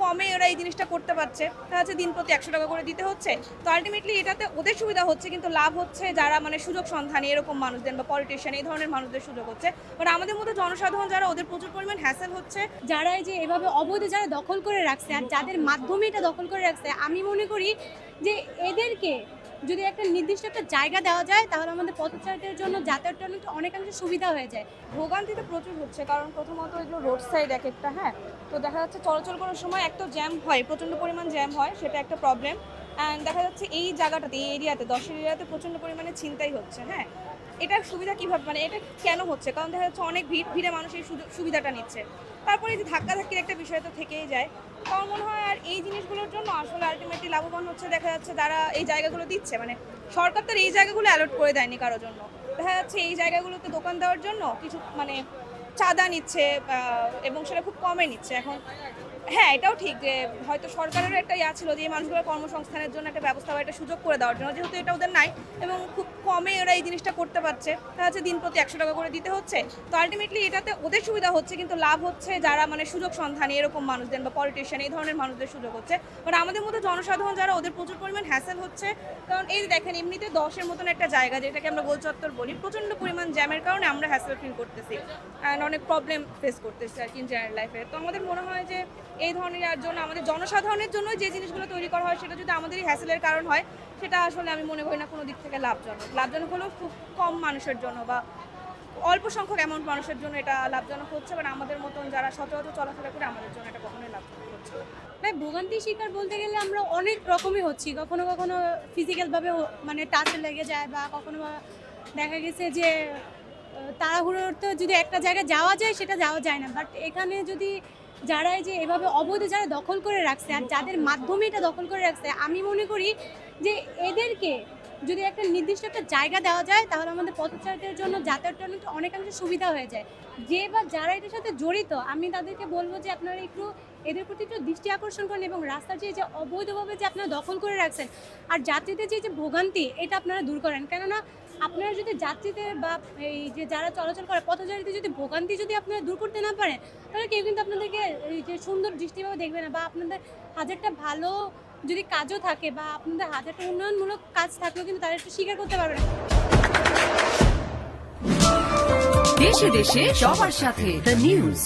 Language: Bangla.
কমে ওরা এই জিনিসটা করতে পারছে, তাহলে হচ্ছে দিন প্রতি 100 টাকা করে দিতে হচ্ছে। তো আলটিমেটলি এটাতে ওদের সুবিধা হচ্ছে, কিন্তু লাভ হচ্ছে যারা মানে সুযোগ সন্ধানী এরকম মানুষদের বা পলিটিশিয়ান এই ধরনের মানুষদের সুযোগ হচ্ছে। বাট আমাদের মতো জনসাধারণ যারা, ওদের প্রচুর পরিমাণ হ্যাসেল হচ্ছে। যারা এই যে এভাবে অবৈধ যারা দখল করে রাখছে আর যাদের মাধ্যমে এটা দখল করে রাখছে, আমি মনে করি যে এদেরকে যদি একটা নির্দিষ্ট একটা জায়গা দেওয়া যায় তাহলে আমাদের পথচারীদের জন্য যাতায়াতটা অনেকাংশে সুবিধা হয়ে যায়। ভোগান্তি তো প্রচুর হচ্ছে, কারণ প্রথমত এগুলো রোড সাইড এক একটা, হ্যাঁ, তো দেখা যাচ্ছে চলাচল করার সময় একটা জ্যাম হয়, প্রচণ্ড পরিমাণ জ্যাম হয়, সেটা একটা প্রবলেম। অ্যান্ড দেখা যাচ্ছে এই জায়গাটাতে, এই এরিয়াতে, 10 এরিয়াতে প্রচণ্ড পরিমাণে ছিনতাই হচ্ছে। হ্যাঁ, এটার সুবিধা কীভাবে, মানে এটা কেন হচ্ছে? কারণ দেখা যাচ্ছে অনেক ভিড়ে মানুষ এই সুবিধাটা নিচ্ছে। তারপরে এই যে ধাক্কাধাক্কির একটা বিষয় তো থেকেই যায়। আমার মনে হয় আর এই জিনিসগুলোর জন্য আসলে আলটিমেটলি লাভবান হচ্ছে দেখা যাচ্ছে যারা এই জায়গাগুলো দিচ্ছে, মানে সরকার তো এই জায়গাগুলো অ্যালট করে দেয়নি কারোর জন্য। দেখা যাচ্ছে এই জায়গাগুলোতে দোকান দেওয়ার জন্য কিছু মানে চাঁদা নিচ্ছে, এবং সেটা খুব কমে নিচ্ছে এখন। হ্যাঁ, এটাও ঠিক যে হয়তো সরকারেরও একটা ইয়া ছিল যে এই মানুষগুলোর কর্মসংস্থানের জন্য একটা ব্যবস্থা বা একটা সুযোগ করে দেওয়ার জন্য, যেহেতু এটা ওদের নাই এবং খুব কমে ওরা এই জিনিসটা করতে পারছে, তাহলে হচ্ছে দিন প্রতি 100 টাকা করে দিতে হচ্ছে। তো আলটিমেটলি এটাতে ওদের সুবিধা হচ্ছে, কিন্তু লাভ হচ্ছে যারা মানে সুযোগ সন্ধানী এরকম মানুষদের বা পলিটিশিয়ান এই ধরনের মানুষদের সুযোগ হচ্ছে। বাট আমাদের মতো জনসাধারণ যারা, ওদের প্রচুর পরিমাণ হ্যাসেল হচ্ছে। কারণ এই যে দেখেন, এমনিতে 10-এর মতন একটা জায়গা, যেটাকে আমরা গোল চত্বর বলি, প্রচণ্ড পরিমাণ জ্যামের কারণে আমরা হ্যাসেল ফিল করতেছি অ্যান্ড অনেক প্রবলেম ফেস করতেছি আর কি জেনারেল লাইফে। তো আমাদের মনে হয় যে এই ধরনের আর জন্য আমাদের জনসাধারণের জন্য যে জিনিসগুলো তৈরি করা হয়, সেটা যদি আমাদেরই হ্যাসেলের কারণ হয়, সেটা আসলে আমি মনে করি না কোনো দিক থেকে লাভজনক হলেও খুব কম মানুষের জন্য বা অল্প সংখ্যক অ্যামাউন্ট মানুষের জন্য এটা লাভজনক হচ্ছে। বাট আমাদের মতন যারা সচরাচর চলাফেরা করে, আমাদের জন্য এটা কখনোই লাভজনক হচ্ছে না। ভাই, ভোগান্তির শিকার বলতে গেলে আমরা অনেক রকমই হচ্ছি। কখনো কখনো ফিজিক্যালভাবে মানে টাচে লেগে যায়, বা কখনো বা দেখা গেছে যে তাড়াহুড়োতে যদি একটা জায়গায় যাওয়া যায় সেটা যাওয়া যায় না। বাট এখানে যদি যারা এই যে এভাবে অবৈধ যারা দখল করে রাখছে আর যাদের মাধ্যমে এটা দখল করে রাখছে, আমি মনে করি যে এদেরকে যদি একটা নির্দিষ্ট একটা জায়গা দেওয়া যায় তাহলে আমাদের পথচারীদের জন্য যাতায়াতটা অনেকাংশে সুবিধা হয়ে যায়। যে বা যারা এটার সাথে জড়িত, আমি তাদেরকে বলবো যে আপনারা একটু এদের প্রতি একটু দৃষ্টি আকর্ষণ করেন এবং রাস্তার যে অবৈধভাবে যে আপনারা দখল করে রাখছেন আর যাত্রীদের যে ভোগান্তি, এটা আপনারা দূর করেন। কেননা আপনারা যদি যাত্রীদের বা এই যে যারা চলাচল করে পথচারীদের যদি ভোগান্তি যদি আপনারা দূর করতে না পারেন, তাহলে কেউ কিন্তু আপনাদেরকে এই যে সুন্দর দৃষ্টিভাবে দেখবে না, বা আপনাদের হাজারটা ভালো যদি কাজও থাকে বা আপনাদের হাজারটা উন্নয়নমূলক কাজ থাকলেও কিন্তু তারা একটু স্বীকার করতে পারবে না। দেশে দেশে সবার সাথে দ্য নিউজ।